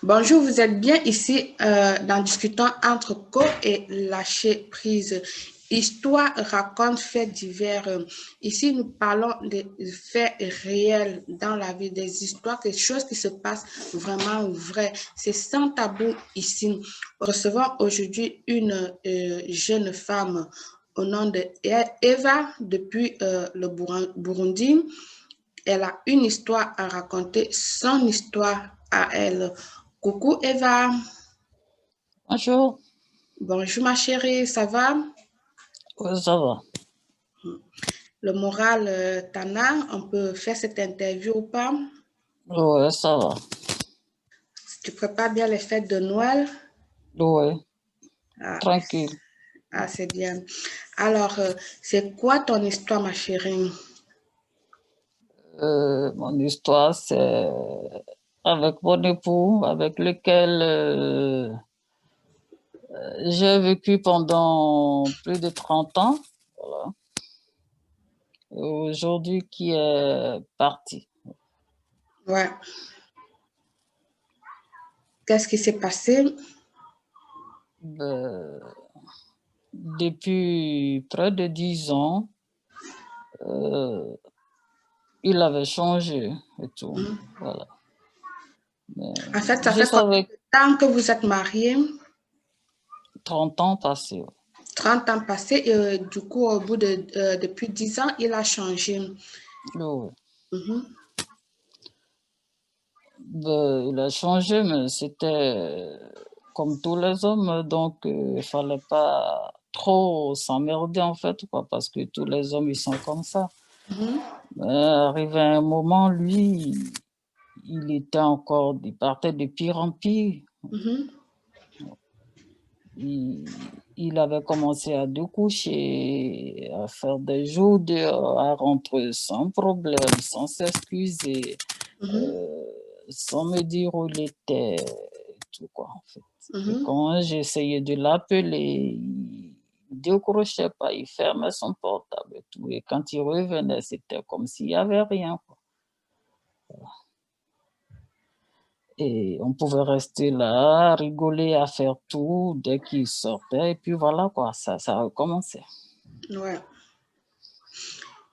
Bonjour, vous êtes bien ici dans Discutant entre co et lâcher prise. Histoire, raconte, faits divers. Ici, nous parlons des faits réels dans la vie, des histoires, des choses qui se passent vraiment vraies. C'est sans tabou ici. Recevons aujourd'hui une jeune femme au nom de Eva depuis le Burundi. Elle a une histoire à raconter, son histoire à elle. Coucou Eva. Bonjour, Bonjour ma chérie, ça va? ouais, ça va. Le moral, Tana, on peut faire cette interview ou pas? Ouais, ça va. Tu prépares bien les fêtes de Noël? Ouais, Ah, tranquille. c'est bien. Alors, c'est quoi ton histoire, ma chérie? Mon histoire, c'est avec mon époux, avec lequel j'ai vécu pendant plus de 30 ans. Voilà. Et aujourd'hui, qui est parti. Ouais. Qu'est-ce qui s'est passé? Ben, depuis près de 10 ans, euh, il avait changé et tout. Voilà. Mais En fait, ça je fait combien savais de temps que vous êtes mariés? 30 ans passés. 30 ans passés et du coup, au bout de, depuis 10 ans, il a changé. Ouais. Mhm. Ben, il a changé, mais c'était comme tous les hommes, donc il fallait pas trop s'emmerder en fait, quoi, parce que tous les hommes, ils sont comme ça. Mhm. Mais arrivé un moment, lui, il partait de pire en pire. Mhm. Il avait commencé à découcher, à faire des jours dehors, à rentrer sans problème, sans s'excuser, Mhm. euh, sans me dire où il était, et tout quoi, en fait. Et Mhm. quand j'essayais de l'appeler, il décrochait pas, il fermait son portable et tout. Et quand il revenait, c'était comme s'il n'y avait rien, quoi. Et on pouvait rester là, rigoler, à faire tout dès qu'il sortait. Et puis voilà, quoi, ça a recommencé. Ouais.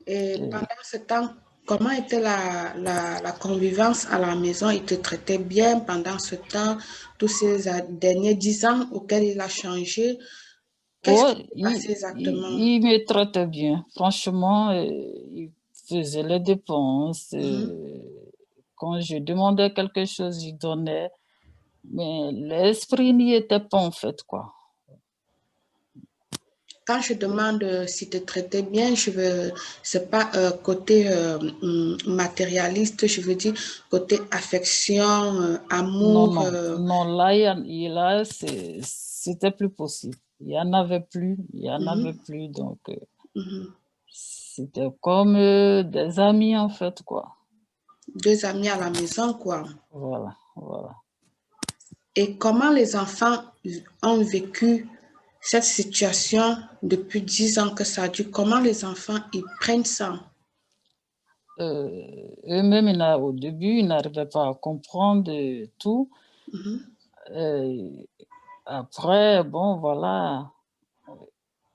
Et Et, pendant ce temps, comment était la convivence à la maison? Il te traitait bien pendant ce temps, tous ces derniers 10 ans auxquels il a changé. Qu'est-ce qui ouais, s'est passé exactement? il me traitait bien. Franchement, il faisait les dépenses. Mhm. Quand je demandais quelque chose, il donnait. Mais l'esprit n'y était pas, en fait, quoi. Quand je demande s'il te traitait bien, je veux, c'est pas côté matérialiste, je veux dire côté affection, Non, amour. non, non, là, c'était plus possible. Il y en avait Mhm. plus, donc Mhm. c'était comme des amis, en fait, quoi. Deux amis à la maison, quoi. Voilà, voilà. Et comment les enfants ont vécu cette situation depuis 10 ans que ça dure? Comment les enfants ils prennent ça? Eux-mêmes, au début, ils n'arrivaient pas à comprendre tout. Mhm. Euh, Après, bon, voilà,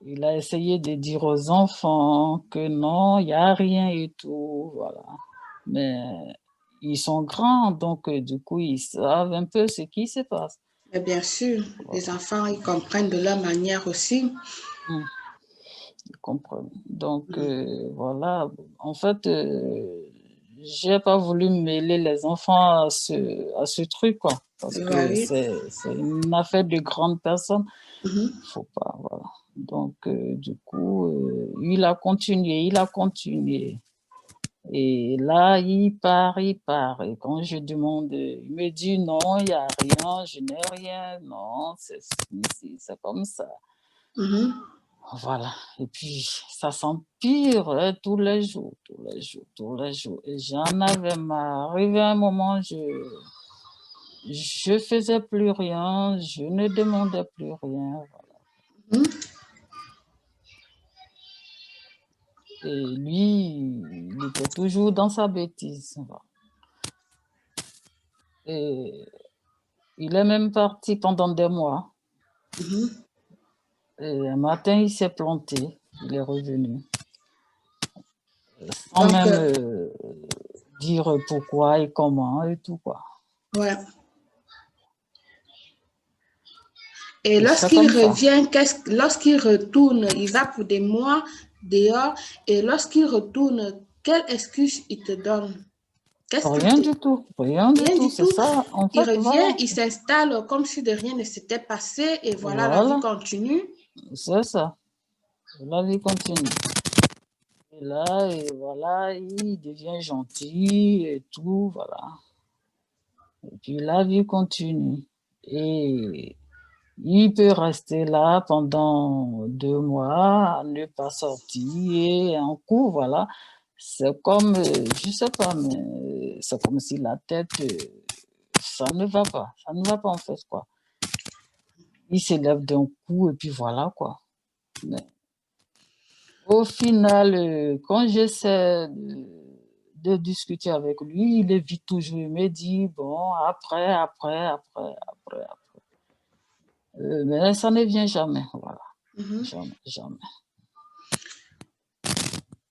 il a essayé de dire aux enfants que non, il n'y a rien et tout, voilà. Mais ils sont grands, donc du coup, ils savent un peu ce qui se passe. Mais bien sûr, les Voilà. enfants ils comprennent de leur manière aussi. Mm, ils comprennent. Donc, voilà. En fait, j'ai pas voulu mêler les enfants à ce truc, quoi. Parce que Oui. c'est une affaire de grandes personnes. Mhm. Faut pas, voilà. Donc, du coup, il a continué. Et là, il part, il part. Et quand je demande, il me dit non, il n'y a rien, je n'ai rien, non, c'est comme ça. Mhm. Voilà. Et puis, ça s'empire hein, tous les jours, tous les jours, tous les jours. Et j'en avais marre. Arrivé un moment, je faisais plus rien, je ne demandais plus rien. Mhm. Et lui, il était toujours dans sa bêtise. Voilà. Et Il est même parti pendant des mois. Mhm. Et un matin, il s'est planté. Il est revenu. Sans Donc, même dire pourquoi et comment et tout, quoi. ouais. Et Et c'est lorsqu'il comme ça. revient, lorsqu'il retourne, il va pour des mois dehors. Et lorsqu'il retourne, quelle excuse il te donne? Qu'est-ce qu'il Rien te... du tout. Rien du Rien tout. du C'est tout. ça. En Il fait, revient, voilà. il s'installe comme si de rien ne s'était passé. Et voilà, la vie Voilà. continue. C'est ça. La vie continue. Et là, et voilà, il devient gentil et tout, voilà. Et puis la vie continue. Et il peut rester là pendant 2 mois, ne pas sortir, et en cours, voilà. C'est comme, je sais pas, mais c'est comme si la tête, ça ne va pas. Ça ne va pas en fait, quoi. Il s'élève d'un coup et puis voilà, quoi. Mais au final, quand j'essaie de discuter avec lui, il évite toujours. Il me dit, bon, après. Mais ça ne vient jamais, voilà. Mhm. Jamais, jamais.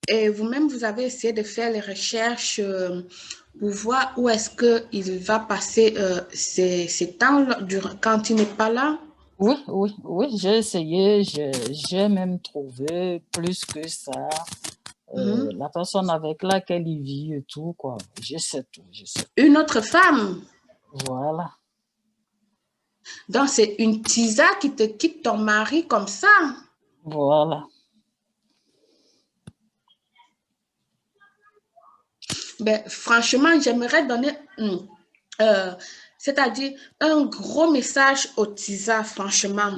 Et vous-même, vous avez essayé de faire les recherches pour voir où est-ce qu'il va passer ses temps quand il n'est pas là. Oui, oui, oui, j'ai essayé, j'ai même trouvé plus que ça. Mhm. La personne avec laquelle il vit et tout, quoi. Je sais tout, je sais. Une autre femme. Voilà, Donc, c'est une tisa qui te quitte ton mari comme ça. voilà. Ben, franchement, j'aimerais donner, euh, c'est-à-dire un gros message aux tisa, franchement.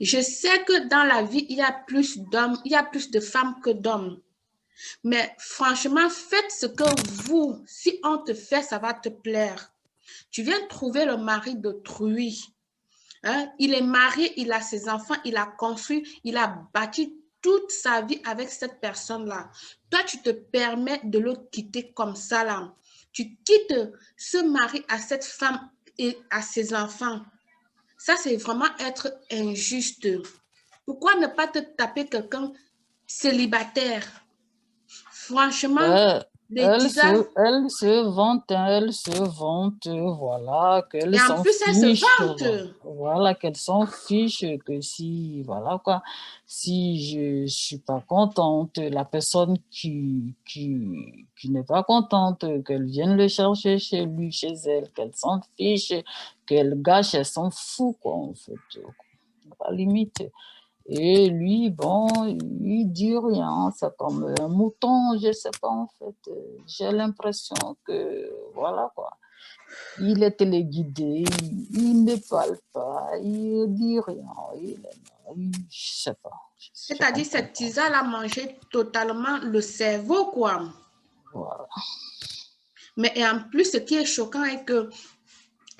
Je sais que dans la vie, il y a plus d'hommes, il y a plus de femmes que d'hommes. Mais franchement, faites ce que vous, si on te fait, ça va te plaire. Tu viens trouver le mari d'autrui. Hein? Il est marié, il a ses enfants, il a construit, il a bâti toute sa vie avec cette personne-là. Toi, tu te permets de le quitter comme ça, là. Tu quittes ce mari à cette femme et à ses enfants. Ça, c'est vraiment être injuste. Pourquoi ne pas te taper quelqu'un célibataire? Franchement, Euh, les tisas, elle se vante, voilà, qu'elle et en s'en plus, elle se fiche, vante. voilà, qu'elle s'en fiche, que si, voilà quoi, si je suis pas contente, la personne qui n'est pas contente, qu'elle vienne le chercher chez lui, chez elle, qu'elle s'en fiche, qu'elle gâche, elle s'en fout, quoi, en fait, à la limite. Et lui, bon, il dit rien, c'est comme un mouton, je sais pas en fait. J'ai l'impression que, voilà quoi, il est téléguidé, il ne parle pas, il dit rien, je sais pas, je C'est-à-dire, comprends cette pas. tisa, elle a mangé totalement le cerveau, quoi. Voilà. Mais et en plus, ce qui est choquant est que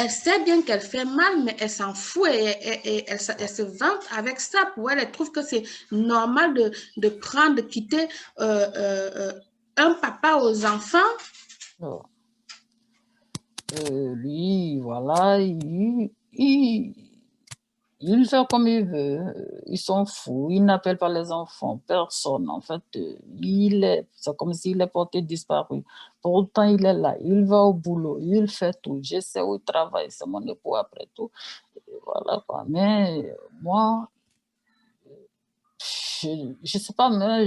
elle sait bien qu'elle fait mal, mais elle s'en fout et elle se vante avec ça. Pour elle, elle trouve que c'est normal de prendre, de quitter un papa aux enfants. Alors, lui, voilà, il fait comme il veut, il s'en fout, il n'appelle pas les enfants, personne. En fait, c'est comme s'il est porté disparu. Pourtant, il est là, il va au boulot, il fait tout. Je sais où il travaille, c'est mon époux après tout. Et voilà quoi. Mais moi, je sais pas, mais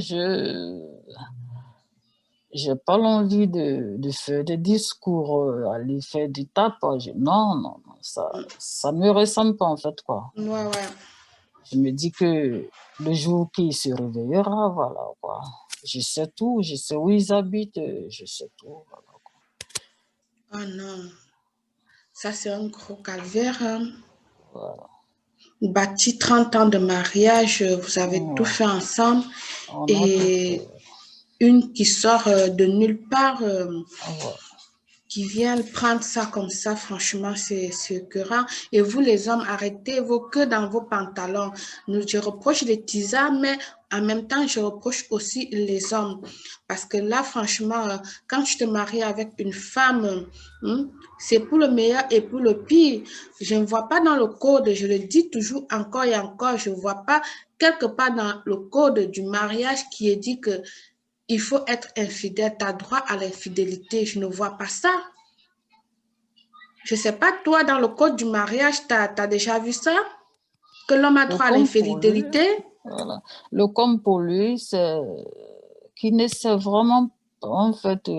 j'ai pas l'envie de faire des discours, aller faire du tapage. Non, non, non, ça me ressemble pas en fait quoi. Ouais, ouais. Je me dis que le jour qu'il se réveillera, voilà quoi. Je sais tout, je sais où ils habitent, je sais tout. Voilà, quoi. Oh non, ça c'est un gros calvaire. Hein. Voilà. Bâti 30 ans de mariage, vous avez tout Ouais. fait ensemble On a tout et fait. une qui sort de nulle part, Voilà. qui vient prendre ça comme ça, franchement, c'est écœurant. Et vous, les hommes, arrêtez vos queues dans vos pantalons. Nous, je reproche les tisas, mais en même temps, je reproche aussi les hommes. Parce que là, franchement, quand tu te maries avec une femme, c'est pour le meilleur et pour le pire. Je ne vois pas dans le code, je le dis toujours encore et encore, je ne vois pas quelque part dans le code du mariage qui est dit que il faut être infidèle, tu as droit à l'infidélité. Je ne vois pas ça. Je ne sais pas, toi, dans le code du mariage, tu as déjà vu ça? Que l'homme a Le droit à comme pour lui, l'infidélité? voilà. Le comme pour lui, c'est qu'il ne sait vraiment pas, en fait,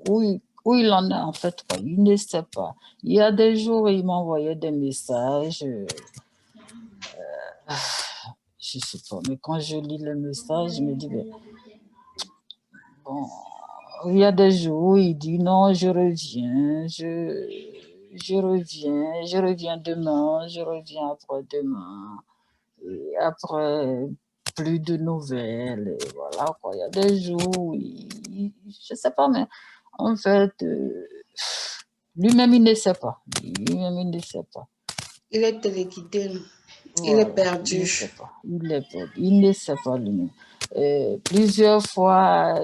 où il en est, en fait, quoi. Il ne sait pas. Il y a des jours, il m'envoyait des messages, je sais pas, mais quand je lis le message, je me dis, ben, bon, il y a des jours où il dit non, je reviens demain, je reviens après-demain. Et après, plus de nouvelles. Et voilà, quoi. Il y a des jours où je sais pas, mais en fait, lui-même, il ne sait pas. Lui-même, il ne sait pas. Il est téléguidé. Il est Voilà, il ne sait perdu. pas. Il ne sait pas lui-même. Plusieurs fois,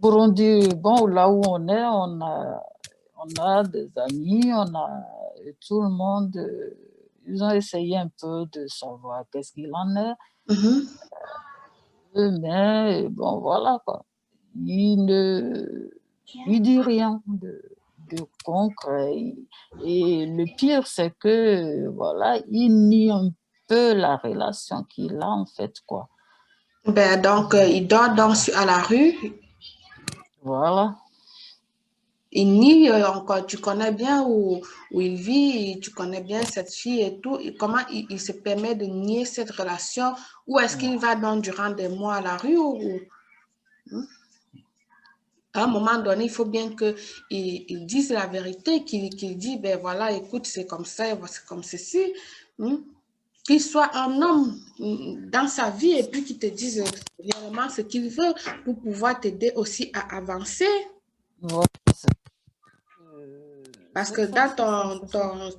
Burundi, bon, là où on est, on a des amis, tout le monde, ils ont essayé un peu de savoir qu'est-ce qu'il en est, mais bon, voilà quoi. Il dit rien de concret. Et le pire, c'est que, voilà, il nie un peu la relation qu'il a en fait, quoi. Ben, donc, il dort à la rue. Voilà. Il nie encore, tu connais bien où il vit, tu connais bien cette fille et tout. Et comment il se permet de nier cette relation? Ou est-ce qu'il va donc durant des mois à la rue à un moment donné, il faut bien qu'il dise la vérité, qu'il dise, ben voilà, écoute, c'est comme ça, c'est comme ceci. Qu'il soit un homme dans sa vie et puis qu'il te dise réellement ce qu'il veut pour pouvoir t'aider aussi à avancer. Voilà. Parce que dans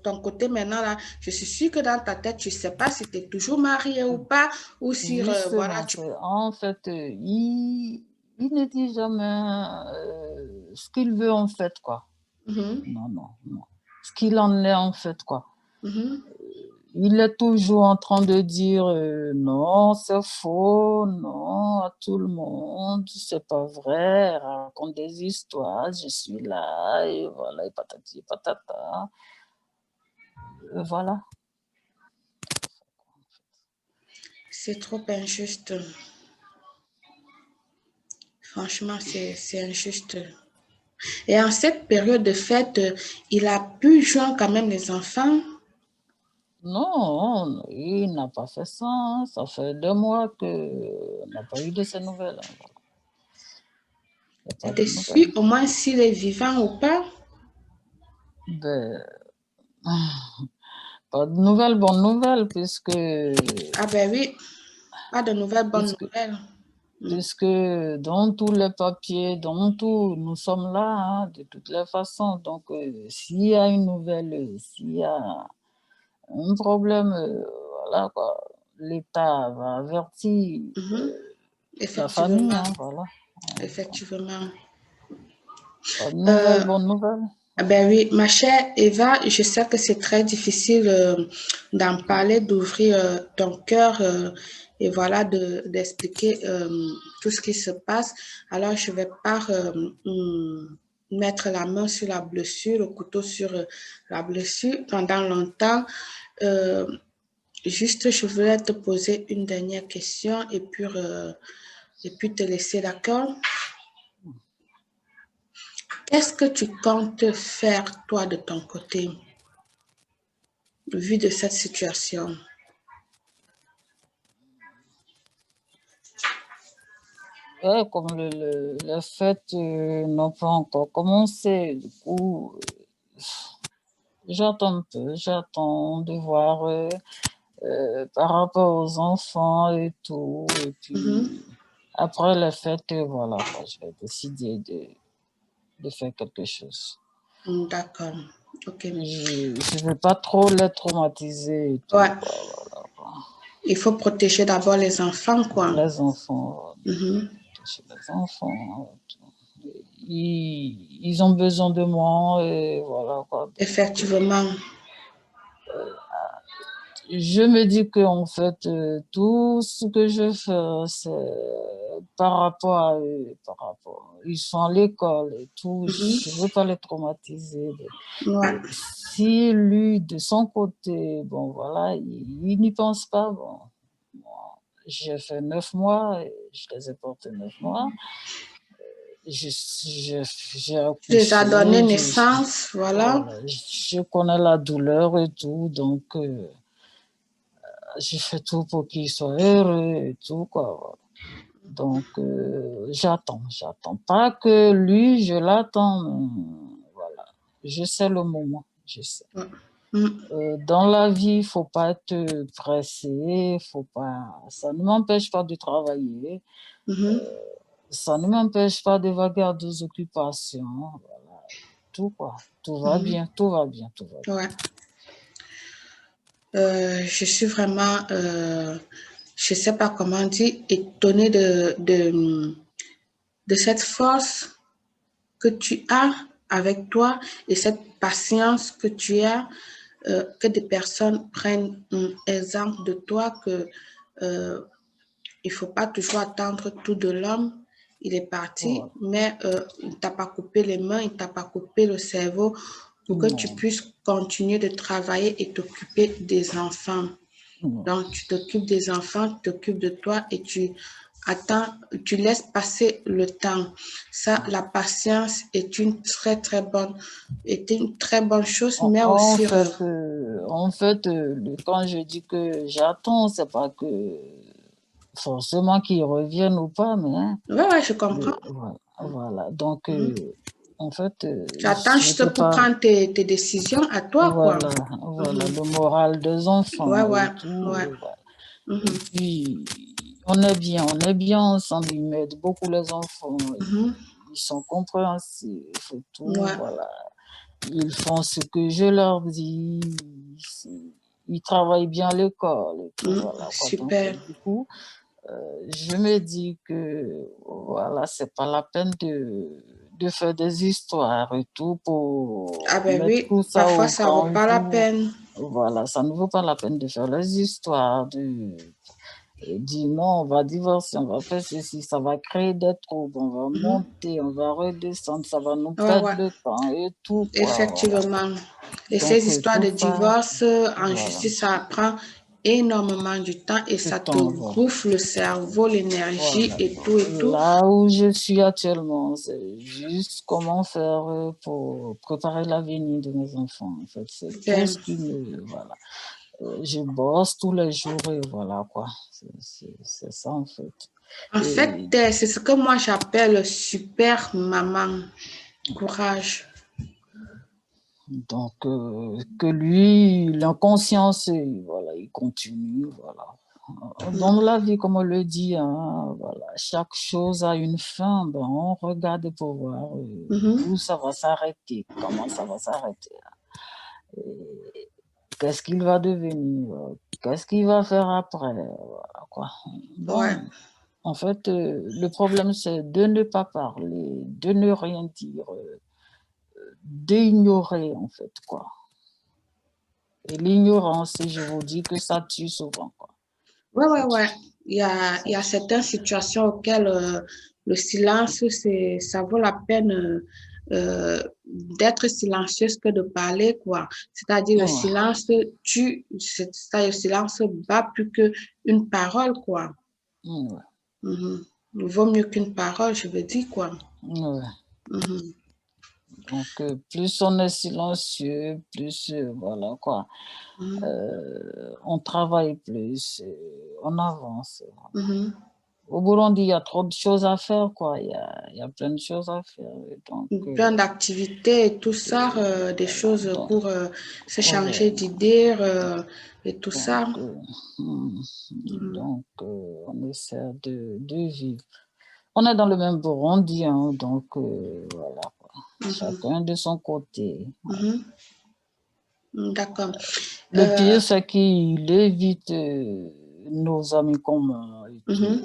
ton côté maintenant, là, je suis sûre que dans ta tête, tu ne sais pas si tu es toujours marié ou pas, ou si, voilà, Justement, en fait, il ne dit jamais ce qu'il veut en fait, quoi. Non, non, non. Ce qu'il en est en fait, quoi. Il est toujours en train de dire non, c'est faux, non, à tout le monde, c'est pas vrai, raconte des histoires, je suis là, et voilà, et patati, patata. Voilà. c'est trop injuste. Franchement, c'est injuste. Et en cette période de fête, il a pu joindre quand même les enfants. Non, il n'a pas fait ça. Ça fait 2 mois qu'on n'a pas eu de ces nouvelles. Il n'y a Et pas de t'es nouvelles. sûr au moins s'il est vivant ou pas? Ben, pas de nouvelles, bonnes nouvelles, puisque, Ah ben oui, pas de nouvelles, bonnes puisque, nouvelles. puisque dans tous les papiers, dans tout, nous sommes là, hein, de toutes les façons. Donc, s'il y a une nouvelle, s'il y a un problème, voilà, quoi, l'État va avertir la famille, Effectivement, hein, voilà. effectivement. Pas de nouvelles, bonnes nouvelles. Ah ben oui, ma chère Eva, je sais que c'est très difficile d'en parler, d'ouvrir ton cœur et voilà, d'expliquer tout ce qui se passe. Alors, je vais pas mettre la main sur la blessure, le couteau sur la blessure pendant longtemps. Euh, Juste, je voulais te poser une dernière question et puis te laisser, d'accord? Qu'est-ce que tu comptes faire, toi, de ton côté, vu de cette situation? Ouais, comme les fêtes n'ont pas encore commencé, du coup, j'attends un peu, j'attends de voir par rapport aux enfants et tout. Et puis, après les fêtes, voilà, quoi, je vais décider de faire quelque chose. D'accord. OK. Je ne vais pas trop les traumatiser et tout, Ouais. quoi, voilà, quoi. Il faut protéger d'abord les enfants, quoi. Les enfants, Mhm. chez les enfants, ils ont besoin de moi et voilà quoi. Effectivement. Je me dis que en fait, tout ce que je fais, c'est par rapport à eux, par rapport. Ils sont à l'école et tout. Je Mhm. veux pas les traumatiser. Ouais. Si lui, de son côté, bon voilà, il n'y pense pas. Bon, moi, j'ai fait 9 mois, et je les ai portés 9 mois. J'ai Tu les as donné accouché, naissance, voilà. voilà, je connais la douleur et tout, donc j'ai fait tout pour qu'il soit heureux et tout, quoi. Donc, j'attends pas que lui, je l'attends, voilà. Je sais le moment, je sais. Mhm. Dans la vie, il faut pas être pressé, faut pas, ça ne m'empêche pas de travailler, Mhm. ça ne m'empêche pas de vaguer des occupations, voilà. Tout, quoi. Tout va Mhm. bien, tout va bien, tout va bien. Ouais. Je suis vraiment, je sais pas comment dire, étonnée de cette force que tu as avec toi et cette patience que tu as, que des personnes prennent un exemple de toi, que il faut pas toujours attendre tout de l'homme. Il est parti, Voilà. mais il t'a pas coupé les mains, il t'a pas coupé le cerveau pour que tu Non, puisses continuer de travailler et t'occuper des enfants. non. Donc, tu t'occupes des enfants, tu t'occupes de toi et tu attends, tu laisses passer le temps. Ça, la patience est une très bonne chose, mais En aussi, fait, quand je dis que j'attends, c'est pas que forcément qu'ils reviennent ou pas, mais ouais, je comprends. voilà, voilà. Donc, en fait, Tu attends je juste peux pour pas, prendre tes décisions à toi, quoi. voilà, voilà, le moral des Ouais, enfants ouais, et tout. ouais. Voilà. Et Mhm, puis, on est bien ensemble, ils m'aident beaucoup les enfants, ils sont compréhensifs et tout, ouais. voilà. Ils font ce que je leur dis, ils travaillent bien à l'école et tout, voilà quoi. Donc, Super. du coup, je me dis que voilà, c'est pas la peine de faire des histoires et tout Ah pour ben mettre oui, tout ça parfois au ça vaut grand pas la jour. peine. Voilà, ça ne vaut pas la peine de faire les histoires, dire non, on va divorcer, on va faire ceci, ça va créer des troubles, on va monter, on va redescendre, ça va nous Ouais, perdre ouais. le temps et tout, quoi, voilà. Effectivement. Et ces Donc, histoires tout de ça, divorce en voilà, justice, ça prend énormément du temps et le ça te temps, voilà. bouffe le cerveau, l'énergie Voilà. et tout et tout. Là où je suis actuellement, c'est juste comment faire pour préparer l'avenir de mes enfants. En fait, c'est tout Ben, ce qui me, voilà. Je bosse tous les jours et voilà quoi. C'est ça en fait. en fait, Et c'est ce que moi j'appelle super maman. Courage. donc que lui, il a conscience et voilà, il continue, voilà. Dans la vie, comme on le dit, hein, voilà, chaque chose a une fin. Ben, on regarde pour voir où Mhm. ça va s'arrêter, comment ça va s'arrêter. Et qu'est-ce qu'il va devenir, qu'est-ce qu'il va faire après, voilà, quoi. Ouais. Bon, en fait, le problème, c'est de ne pas parler, de ne rien dire, d'ignorer, en fait, quoi. Et l'ignorance, je vous dis que ça tue souvent, quoi. Ouais, ouais, Ça ouais. tue, Il ça y a tue. certaines situations auxquelles le silence, ça vaut la peine d'être silencieuse que de parler, quoi. C'est-à-dire le Ouais, silence tue, c'est-à-dire le silence bat plus qu'une parole, quoi. ouais, Mhm. Il vaut mieux qu'une parole, je veux dire, quoi. ouais. Mhm. Donc, plus on est silencieux, plus, voilà, quoi. Mhm. On travaille plus, on avance. Mhm. Au Burundi, il y a trop de choses à faire, quoi. Il y a plein de choses à faire. Et donc, Plein d'activités et tout ça, des voilà. choses Donc, pour se changer voilà. d'idées et tout Donc, ça. hmm, Mhm. donc, on essaie de vivre. On est dans le même Burundi, hein, donc voilà, quoi. Mhm. Chacun de son côté. Mhm. D'accord. Le Euh, pire, c'est qu'il évite nos amis communs et tout. Mhm.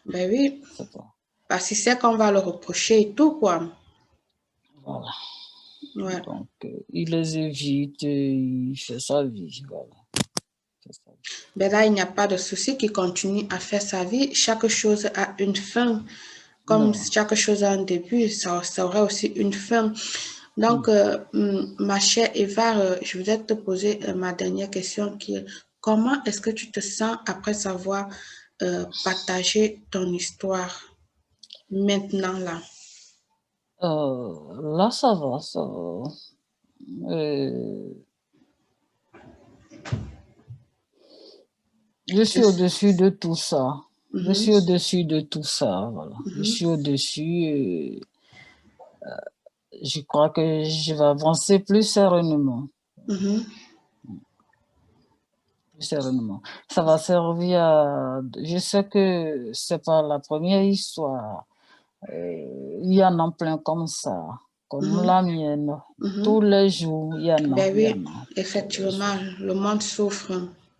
Ben oui, C'est pas. parce qu'il sait qu'on va le reprocher et tout, quoi. Voilà. Ouais. Donc, il les évite, il fait sa vie. Voilà. Il fait sa vie. Ben là, il n'y a pas de souci qui continue à faire sa vie. Chaque chose a une fin. Comme Non. chaque chose a un début, ça aura aussi une fin. Donc, ma chère Eva, je voudrais te poser ma dernière question qui est comment est-ce que tu te sens après avoir partagé ton histoire maintenant là? Là, ça va, ça va. Euh, je suis au-dessus de tout ça. Je Mhm, suis au-dessus de tout ça, voilà. Je mhm, suis au-dessus. Je crois que je vais avancer plus sereinement. mhm. Plus sereinement. Ça va servir à... Je sais que c'est pas la première histoire. Il y en a plein comme ça, comme Mhm, la mienne. mhm. Tous les jours, Ben il y en oui, a, tous les effectivement, jours. le monde souffre.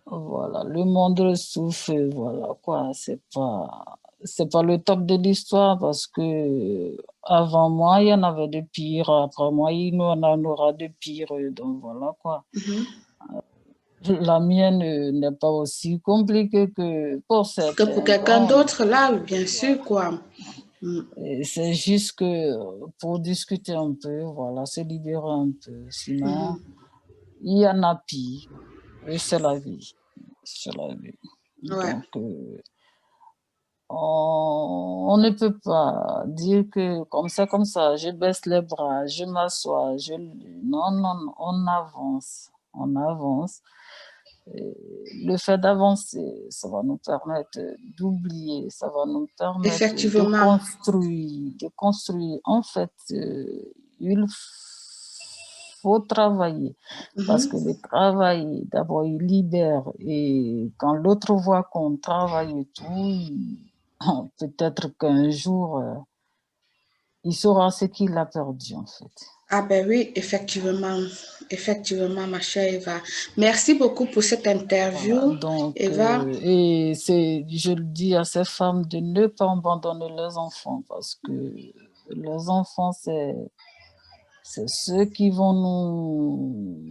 Voilà, le monde souffre, voilà quoi, c'est pas le top de l'histoire parce que avant moi, il y en avait de pire, après moi, il y en aura de pire, donc voilà quoi. Mhm. La mienne n'est pas aussi compliquée que pour Que pour certains, quelqu'un bon, d'autre, là, bien sûr, quoi. Mm. c'est juste que pour discuter un peu, voilà, se libérer un peu, sinon, Mhm. il y en a pire, et c'est la vie, c'est la vie. Ouais. Donc, on ne peut pas dire que comme ça, je baisse les bras, je m'assois, non, non, non, on avance, on avance. Et le fait d'avancer, ça va nous permettre d'oublier, ça va nous permettre Effectivement. de construire. En fait, il faut travailler parce que Mhm. le travail, d'abord, il libère et quand l'autre voit qu'on travaille et tout, peut-être qu'un jour, il saura ce qu'il a perdu, en fait. Ah ben oui, effectivement. Effectivement, ma chère Eva. Merci beaucoup pour cette Voilà, interview, donc, Eva. je le dis à ces femmes de ne pas abandonner leurs enfants parce que les enfants, c'est ceux qui vont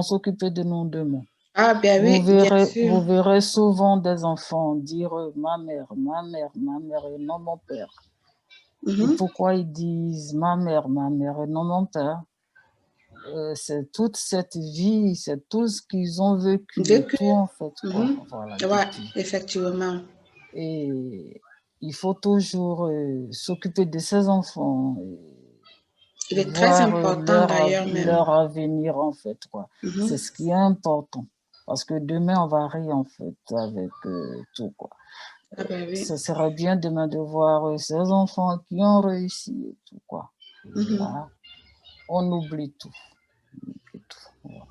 s'occuper de nous demain. Ah ben oui, bien sûr. Vous verrez souvent des enfants dire ma mère, ma mère, ma mère et non mon père. Et Mhm. pourquoi ils disent ma mère et non mon père? C'est toute cette vie, c'est tout ce qu'ils ont vécu et Vécu. tout en fait, quoi. Mhm. Voilà, Ouais, depuis. effectivement. Et il faut toujours s'occuper de ses enfants Il et est très voir important d'ailleurs même. leur avenir en fait, quoi. C'est Mhm. ce qui est important. Parce que demain, on va rire en fait avec tout, quoi. Ah ben oui. Ce serait bien demain de voir ces enfants qui ont réussi et tout, quoi. Et Mhm. là, on oublie tout. On oublie tout. Voilà.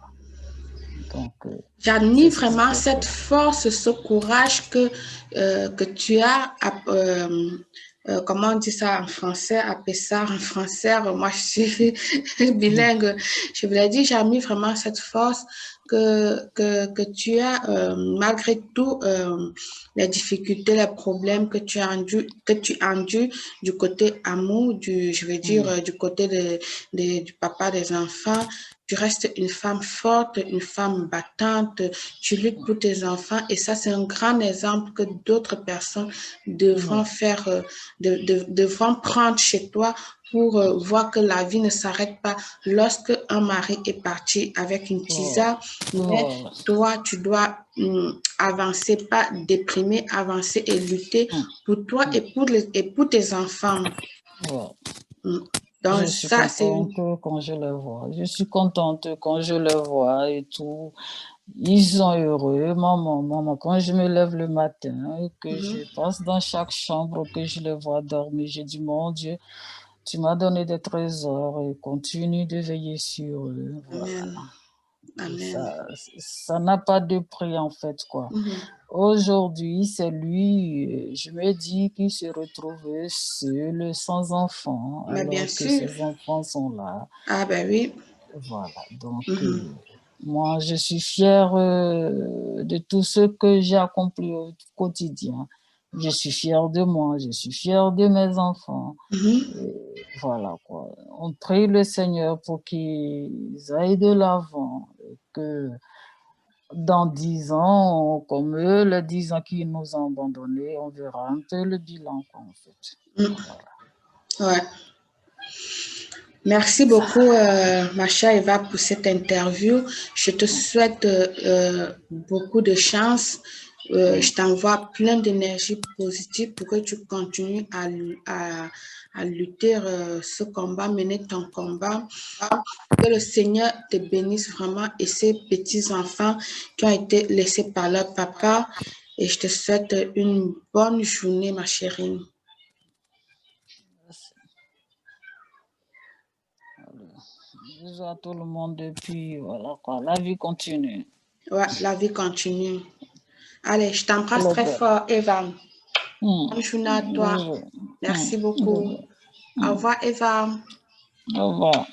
Donc, c'est J'admire ce qu'il vraiment faut cette faire. force, ce courage que tu as, comment on dit ça en français, appeler ça en français, moi je suis bilingue, je vous l'ai dit, j'admire vraiment cette force que tu as, malgré tout, les difficultés, les problèmes que tu endures du côté amour, je veux dire, Mm. du côté du papa des enfants. Tu restes une femme forte, une femme battante, tu luttes pour tes enfants et ça, c'est un grand exemple que d'autres personnes devront Ouais. faire, devront prendre chez toi pour voir que la vie ne s'arrête pas lorsque un mari est parti avec une Voilà. tisa, mais Voilà. toi, tu dois avancer, pas déprimer, avancer et lutter Mm. pour toi Mm. et pour tes enfants. Voilà. Donc Je suis ça, c'est une... contente quand je les vois. Je suis contente quand je les vois et tout. Ils sont heureux. Maman, quand je me lève le matin et que je Mhm. passe dans chaque chambre, que je les vois dormir, je dis, mon Dieu, tu m'as donné des trésors et continue de veiller sur eux. Voilà. Amen. Et Amen. ça n'a pas de prix en fait, quoi. Mhm. Aujourd'hui, c'est lui, je me dis qu'il se retrouve seul, sans enfant, Mais bien alors que sûr. ses enfants sont là. Ah ben oui. Voilà, donc Mhm. Moi, je suis fière de tout ce que j'ai accompli au quotidien. Je suis fière de moi, je suis fière de mes enfants. Mhm. Et voilà quoi. On prie le Seigneur pour qu'ils aillent de l'avant, et que dans 10 ans, comme eux, les 10 ans qu'ils nous ont abandonnés, on verra un peu le bilan, quoi, en fait. Mm. Voilà. Ouais. Merci beaucoup, ma chère Eva, pour cette interview. Je te souhaite beaucoup de chance. Je t'envoie plein d'énergie positive pour que tu continues à lutter ce combat, mener ton combat. Que le Seigneur te bénisse vraiment et ces petits-enfants qui ont été laissés par leur papa. Et je te souhaite une bonne journée, ma chérie. Bisous à tout le monde depuis, voilà quoi, la vie continue. Ouais, la vie continue. Allez, je t'embrasse Elle est très belle. fort, Eva. Hmm. Bonne journée à toi. Bisous. Hmm. Merci beaucoup. Bisous. Au Hmm. revoir, Eva. Au revoir.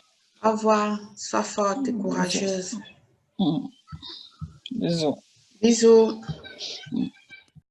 Au revoir. Sois forte et Bisous. courageuse. Hmm. Bisous. Bisous. Hmm.